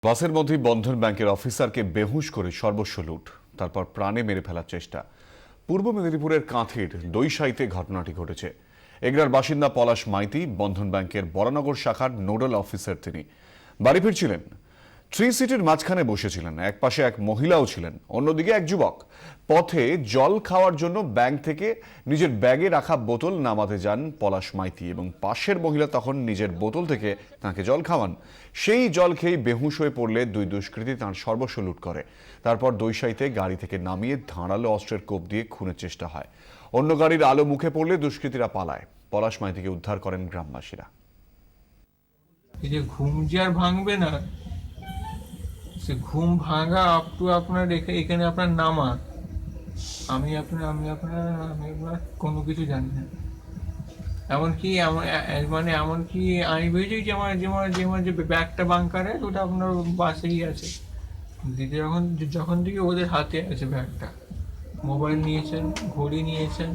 বাসের মধ্যেই বন্ধন ব্যাংকের অফিসারকে বেহুশ করে সর্বস্ব লুট, তারপর প্রাণে মেরে ফেলার চেষ্টা। পূর্ব মেদিনীপুরের কাঁথির দইসাইতে ঘটনাটি ঘটেছে। এগরার বাসিন্দা পলাশ মাইতি বন্ধন ব্যাংকের বরানগর শাখার নোডাল অফিসার। তিনি বাড়ি ফিরছিলেন, থ্রি সিটির মাঝখানে বসেছিলেন। এক পাশে এক মহিলাও ছিলেন, অন্যদিকে এক যুবক। পথে জল খাওয়ার জন্য ব্যাংক থেকে নিজের ব্যাগে রাখা বোতল নামাতে যান পলাশ মাইতি এবং পাশের মহিলা তখন নিজের বোতল থেকে তাকে জল খাওয়ান। সেই জল খেয়ে বেহুশ হয়ে পড়লে দুই দুষ্কৃতী তাঁর সর্বস্ব লুট করে। তারপর দইসাইতে গাড়ি থেকে নামিয়ে ধারালো অস্ত্রের কোপ দিয়ে খুনের চেষ্টা হয়। অন্য গাড়ির আলো মুখে পড়লে দুষ্কৃতীরা পালায়। পলাশ মাইতিকে উদ্ধার করেন গ্রামবাসীরা। এই যে ঘুম যে আর ভাঙবে না, সে ঘুম ভাঙা আপ টু আপনার এখানে আপনার নামা। আমি আপনার কোনো কিছু জানি না। এমনকি এমনকি আমি বুঝেছি যে আমার যে ব্যাগটা বাংকারে ওটা আপনার বাসেই আছে। দিদি যখন থেকে ওদের হাতে আছে ব্যাগটা, মোবাইল নিয়েছেন, ঘড়ি নিয়েছেন।